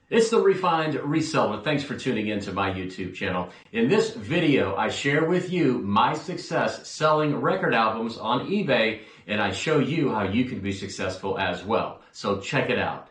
It's the Refined Reseller. Thanks for tuning in to my YouTube channel. In this video, I share with you my success selling record albums on eBay, and I show you how you can be successful as well. So check it out.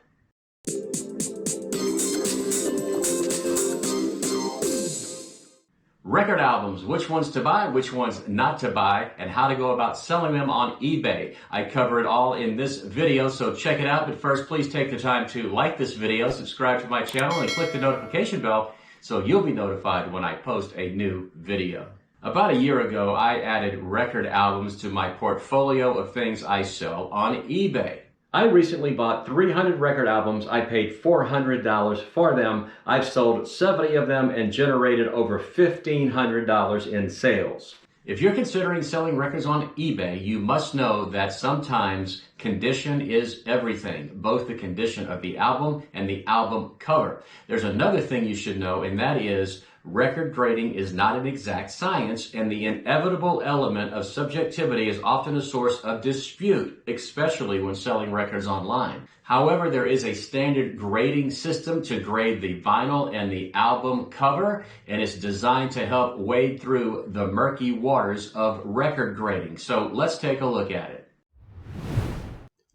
Record albums, which ones to buy, which ones not to buy, and how to go about selling them on eBay. I cover it all in this video, so check it out. But first, please take the time to like this video, subscribe to my channel, and click the notification bell so you'll be notified when I post a new video. About a year ago, I added record albums to my portfolio of things I sell on eBay. I recently bought 300 record albums. I paid $400 for them. I've sold 70 of them and generated over $1,500 in sales. If you're considering selling records on eBay, you must know that sometimes condition is everything, both the condition of the album and the album cover. There's another thing you should know, and that is record grading is not an exact science, and the inevitable element of subjectivity is often a source of dispute, especially when selling records online. However, there is a standard grading system to grade the vinyl and the album cover, and it's designed to help wade through the murky waters of record grading. So let's take a look at it.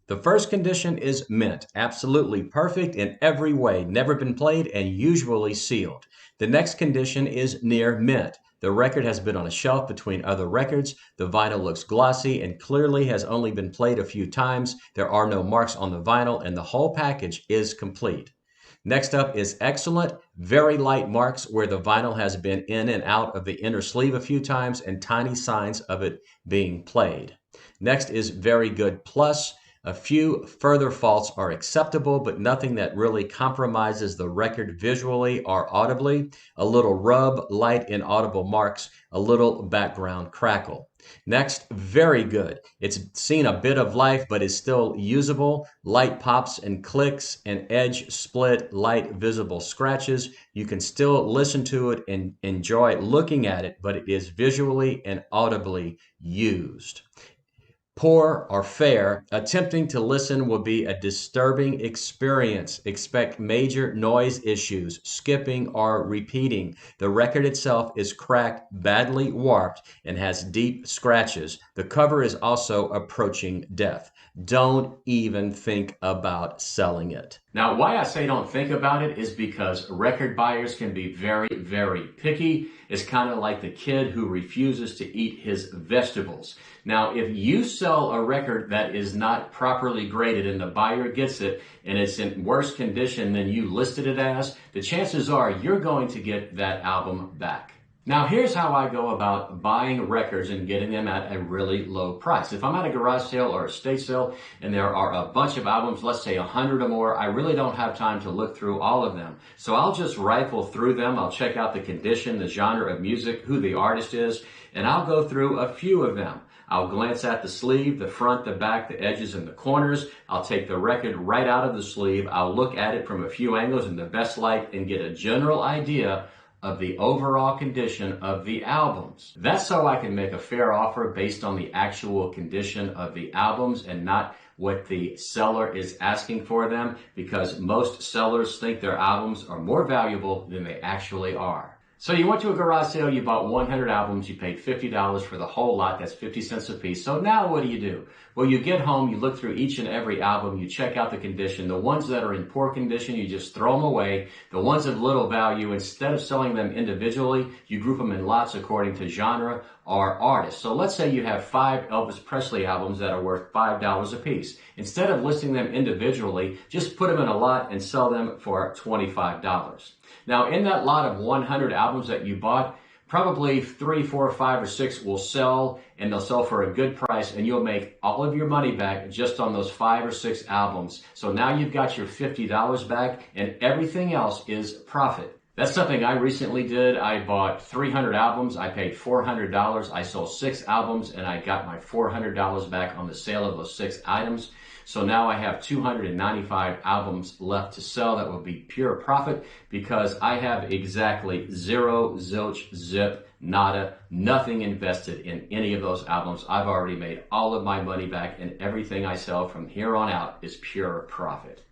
The first condition is mint, absolutely perfect in every way, never been played and usually sealed. The next condition is near mint. The record has been on a shelf between other records. The vinyl looks glossy and clearly has only been played a few times. There are no marks on the vinyl and the whole package is complete. Next up is excellent, very light marks where the vinyl has been in and out of the inner sleeve a few times and tiny signs of it being played. Next is very good plus. A few further faults are acceptable, but nothing that really compromises the record visually or audibly. A little rub, light inaudible marks, a little background crackle. Next, very good. It's seen a bit of life, but is still usable. Light pops and clicks, an edge split, light visible scratches. You can still listen to it and enjoy looking at it, but it is visually and audibly used. Poor or fair, attempting to listen will be a disturbing experience. Expect major noise issues, skipping or repeating. The record itself is cracked, badly warped, and has deep scratches. The cover is also approaching death. Don't even think about selling it. Now, why I say don't think about it is because record buyers can be very, very picky. It's kind of like the kid who refuses to eat his vegetables. Now, if you sell a record that is not properly graded and the buyer gets it and it's in worse condition than you listed it as, the chances are you're going to get that album back. Now, here's how I go about buying records and getting them at a really low price. If I'm at a garage sale or a estate sale and there are a bunch of albums, let's say 100 or more, I really don't have time to look through all of them. So I'll just rifle through them. I'll check out the condition, the genre of music, who the artist is, and I'll go through a few of them. I'll glance at the sleeve, the front, the back, the edges, and the corners. I'll take the record right out of the sleeve. I'll look at it from a few angles in the best light and get a general idea of the overall condition of the albums. That's so I can make a fair offer based on the actual condition of the albums and not what the seller is asking for them, because most sellers think their albums are more valuable than they actually are. So you went to a garage sale, you bought 100 albums, you paid $50 for the whole lot, that's 50 cents a piece. So now what do? Well, you get home, you look through each and every album, you check out the condition. The ones that are in poor condition, you just throw them away. The ones of little value, instead of selling them individually, you group them in lots according to genre or artist. So let's say you have 5 Elvis Presley albums that are worth $5 a piece. Instead of listing them individually, just put them in a lot and sell them for $25. Now, in that lot of 100 albums that you bought, probably 3, 4, 5, or 6 will sell, and they'll sell for a good price, and you'll make all of your money back just on those 5 or 6 albums. So now you've got your $50 back, and everything else is profit. That's something I recently did. I bought 300 albums. I paid $400. I sold 6 albums, and I got my $400 back on the sale of those 6 items. So now I have 295 albums left to sell. That will be pure profit because I have exactly zero, zilch, zip, nada, nothing invested in any of those albums. I've already made all of my money back, and everything I sell from here on out is pure profit.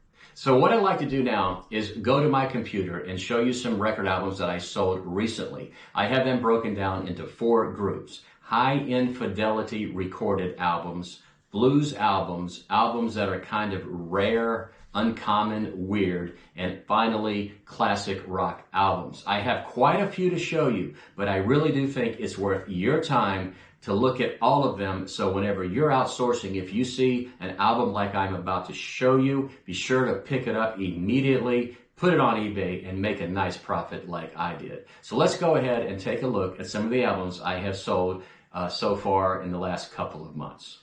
So what I'd like to do now is go to my computer and show you some record albums that I sold recently. I have them broken down into 4 groups: high infidelity recorded albums, blues albums, albums that are kind of rare, uncommon, weird, and finally classic rock albums. I have quite a few to show you, but I really do think it's worth your time to look at all of them. So whenever you're outsourcing, if you see an album like I'm about to show you, be sure to pick it up immediately, put it on eBay, and make a nice profit like I did. So let's go ahead and take a look at some of the albums I have sold so far in the last couple of months.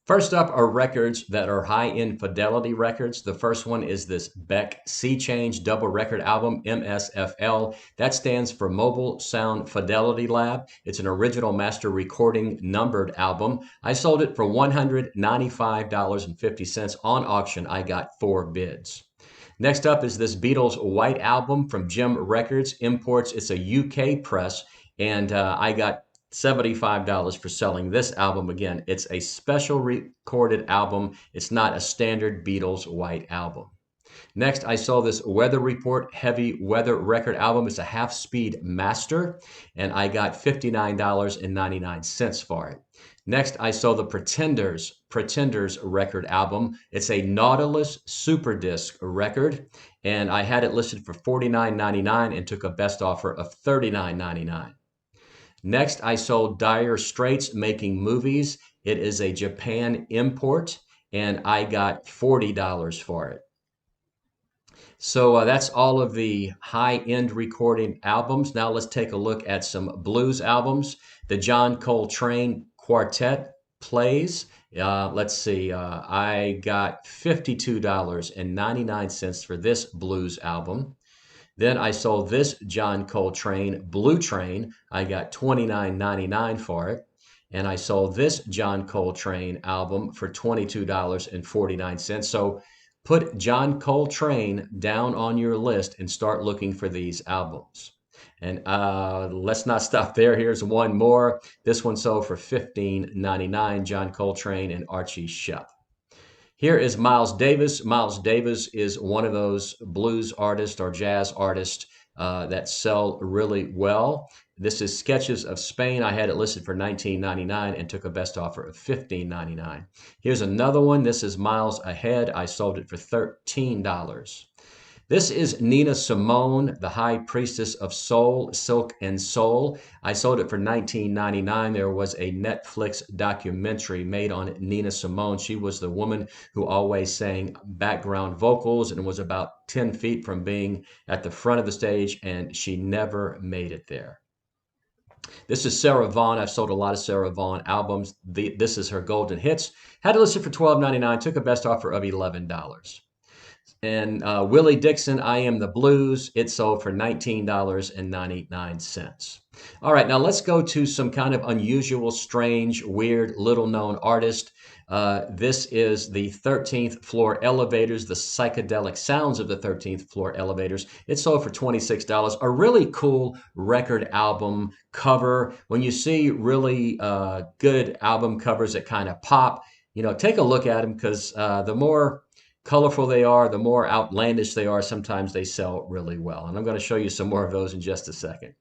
First up are records that are high infidelity records. The first one is this Beck Sea Change double record album, MSFL. That stands for Mobile Sound Fidelity Lab. It's an original master recording numbered album. I sold it for $195.50 on auction. I got 4 bids. Next up is this Beatles White Album from Gem Records Imports. It's a UK press, and I got $75 for selling this album. Again, it's a special recorded album. It's not a standard Beatles White Album. Next, I saw this Weather Report Heavy Weather Record Album. It's a half-speed master, and I got $59.99 for it. Next, I saw the Pretenders record album. It's a Nautilus Super Disc record, and I had it listed for $49.99 and took a best offer of $39.99. Next, I sold Dire Straits Making Movies. It is a Japan import, and I got $40 for it. So that's all of the high-end recording albums. Now let's take a look at some blues albums. The John Coltrane Quartet Plays. Let's see, I got $52.99 for this blues album. Then I sold this John Coltrane Blue Train. I got $29.99 for it. And I sold this John Coltrane album for $22.49. So put John Coltrane down on your list and start looking for these albums. And let's not stop there. Here's one more. This one sold for $15.99, John Coltrane and Archie Shepp. Here is Miles Davis. Miles Davis is one of those blues artists or jazz artists that sell really well. This is Sketches of Spain. I had it listed for $19.99 and took a best offer of $15.99. Here's another one. This is Miles Ahead. I sold it for $13. This is Nina Simone, the High Priestess of Soul, Silk and Soul. I sold it for $19.99. There was a Netflix documentary made on Nina Simone. She was the woman who always sang background vocals and was about 10 feet from being at the front of the stage, and she never made it there. This is Sarah Vaughan. I've sold a lot of Sarah Vaughan albums. This is her Golden Hits. Had it listed for $12.99. Took a best offer of $11. And Willie Dixon, I Am the Blues, it sold for $19.99. All right, now let's go to some kind of unusual, strange, weird, little-known artist. This is the 13th Floor Elevators, the psychedelic sounds of the 13th Floor Elevators. It sold for $26. A really cool record album cover. When you see really good album covers that kind of pop, you know, take a look at them, because the more colorful they are, the more outlandish they are, sometimes they sell really well. And I'm going to show you some more of those in just a second.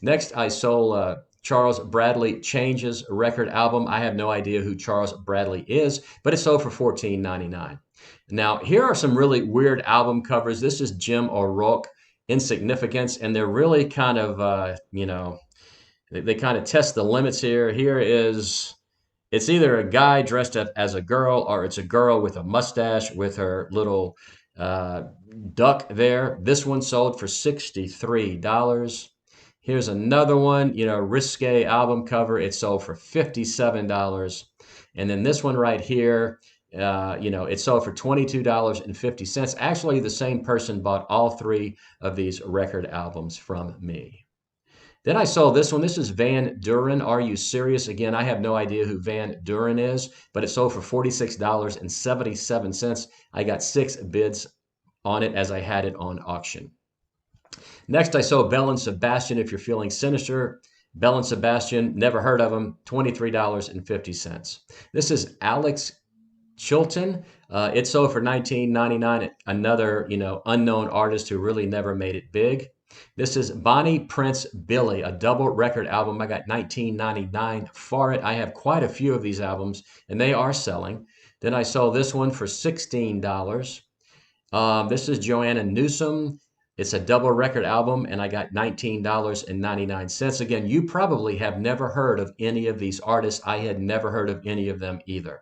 Next, I sold Charles Bradley Changes record album. I have no idea who Charles Bradley is, but it sold for $14.99. Now, here are some really weird album covers. This is Jim O'Rourke, Insignificance, and they're really kind of, you know, they kind of test the limits here. Here is... It's either a guy dressed up as a girl, or it's a girl with a mustache with her little duck there. This one sold for $63. Here's another one, you know, risque album cover. It sold for $57. And then this one right here, you know, it sold for $22.50. Actually, the same person bought all 3 of these record albums from me. Then I saw this one. This is Van Duren. Are You Serious? Again, I have no idea who Van Duren is, but it sold for $46.77. I got 6 bids on it as I had it on auction. Next, I saw Belle and Sebastian. If you're feeling sinister, Belle and Sebastian, never heard of them, $23.50. This is Alex Chilton. It sold for $19.99. Another, unknown artist who really never made it big. This is Bonnie Prince Billy, a double record album. I got $19.99 for it. I have quite a few of these albums, and they are selling. Then I sold this one for $16. This is Joanna Newsom. It's a double record album, and I got $19.99. Again, you probably have never heard of any of these artists. I had never heard of any of them either.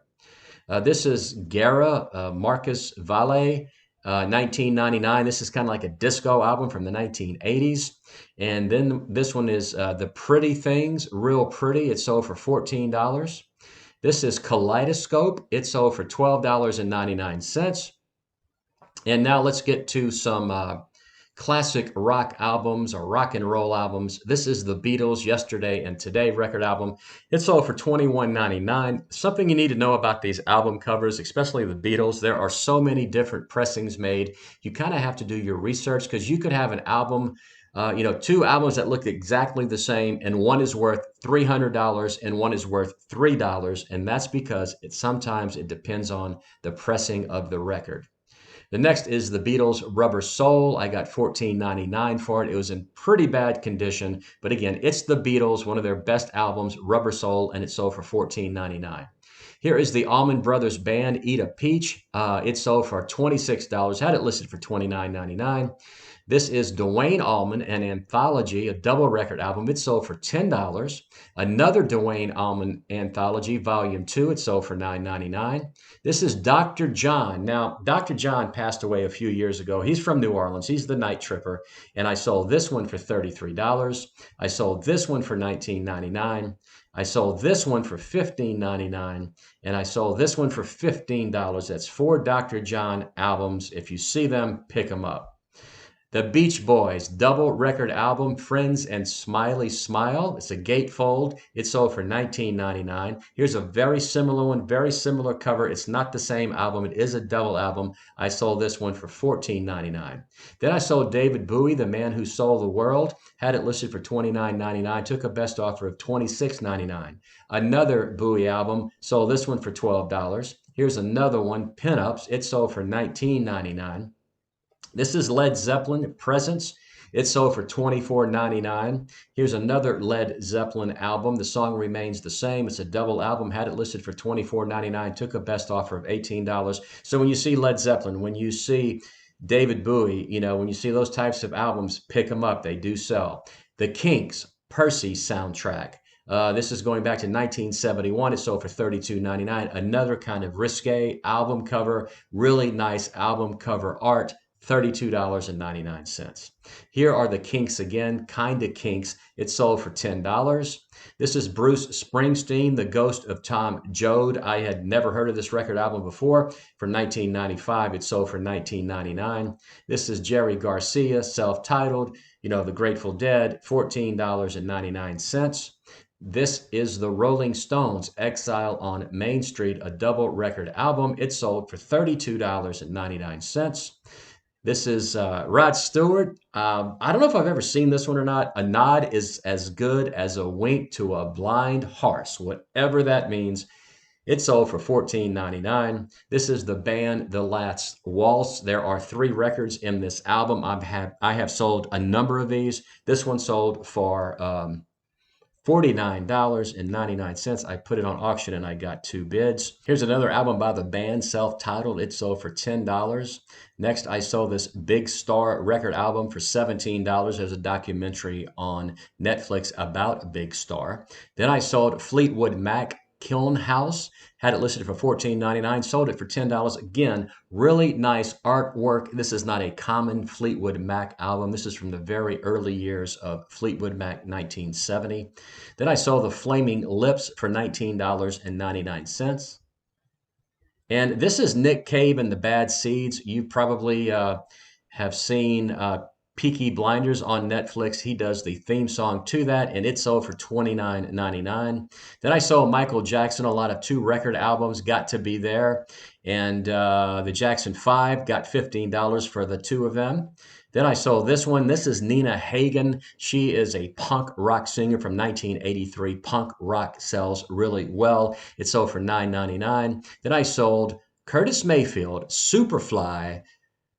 This is Guerra, Marcus Valle, 1999. This is kind of like a disco album from the 1980s. And then this one is The Pretty Things, Real Pretty. It sold for $14. This is Kaleidoscope. It sold for $12.99. And now let's get to some classic rock albums or rock and roll albums. This is the Beatles Yesterday and Today record album. It sold for $21.99. Something you need to know about these album covers, especially the Beatles, there are so many different pressings made. You kind of have to do your research because you could have an album, two albums that look exactly the same, and one is worth $300 and one is worth $3. And that's because sometimes it depends on the pressing of the record. The next is the Beatles Rubber Soul. I got $14.99 for it. It was in pretty bad condition, but again, it's the Beatles, one of their best albums, Rubber Soul, and it sold for $14.99. Here is the Allman Brothers Band, Eat a Peach. It sold for $26. Had it listed for $29.99. This is Duane Allman, an anthology, a double record album. It sold for $10. Another Duane Allman anthology, Volume 2. It sold for $9.99. This is Dr. John. Now, Dr. John passed away a few years ago. He's from New Orleans. He's the Night Tripper. And I sold this one for $33. I sold this one for $19.99. I sold this one for $15.99. And I sold this one for $15. That's 4 Dr. John albums. If you see them, pick them up. The Beach Boys double record album, Friends and Smiley Smile. It's a gatefold. It sold for $19.99. Here's a very similar one, very similar cover. It's not the same album. It is a double album. I sold this one for $14.99. Then I sold David Bowie, The Man Who Sold the World. Had it listed for $29.99. Took a best offer of $26.99. Another Bowie album. Sold this one for $12. Here's another one, Pinups. It sold for $19.99. This is Led Zeppelin, Presence. It sold for $24.99. Here's another Led Zeppelin album. The song remains the same. It's a double album. Had it listed for $24.99. Took a best offer of $18. So when you see Led Zeppelin, when you see David Bowie, when you see those types of albums, pick them up. They do sell. The Kinks, Percy soundtrack. This is going back to 1971. It sold for $32.99. Another kind of risque album cover. Really nice album cover art. $32.99. Here are the Kinks again, Kinda Kinks. It sold for $10. This is Bruce Springsteen, The Ghost of Tom Joad. I had never heard of this record album before. From 1995, it sold for $19.99. This is Jerry Garcia, self-titled, The Grateful Dead, $14.99. This is the Rolling Stones, Exile on Main Street, a double record album. It sold for $32.99. This is Rod Stewart. I don't know if I've ever seen this one or not. A nod is as good as a wink to a blind horse, whatever that means. It sold for $14.99. This is the band The Last Waltz. There are 3 records in this album. I have sold a number of these. This one sold for $49.99. I put it on auction and I got 2 bids. Here's another album by the band, self-titled. It sold for $10. Next, I sold this Big Star record album for $17. There's a documentary on Netflix about Big Star. Then I sold Fleetwood Mac, Kiln House. Had it listed for $14.99, sold it for $10. Again, really nice artwork. This is not a common Fleetwood Mac album. This is from the very early years of Fleetwood Mac, 1970. Then I sold the Flaming Lips for $19.99. And this is Nick Cave and the Bad Seeds. You probably have seen Peaky Blinders on Netflix. He does the theme song to that, and it sold for $29.99. Then I sold Michael Jackson a lot of 2 record albums, Got to Be There, and the Jackson 5, got $15 for the 2 of them. Then I sold this one. This is Nina Hagen. She is a punk rock singer from 1983. Punk rock sells really well. It sold for $9.99. Then I sold Curtis Mayfield, Superfly.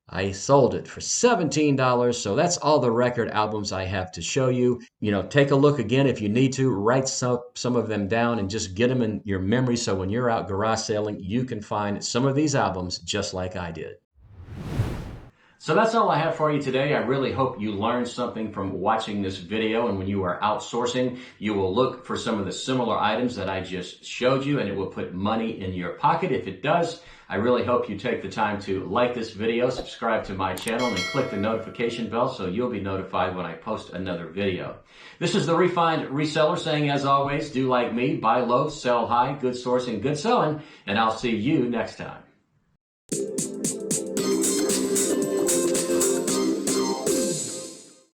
I sold it for $17. So that's all the record albums I have to show you. Take a look again if you need to. Write some of them down and just get them in your memory so when you're out garage selling, you can find some of these albums just like I did. So that's all I have for you today. I really hope you learned something from watching this video, and when you are outsourcing, you will look for some of the similar items that I just showed you, and it will put money in your pocket. If it does, I really hope you take the time to like this video, subscribe to my channel, and click the notification bell so you'll be notified when I post another video. This is the Refined Reseller saying, as always, do like me, buy low, sell high, good sourcing, good selling, and I'll see you next time.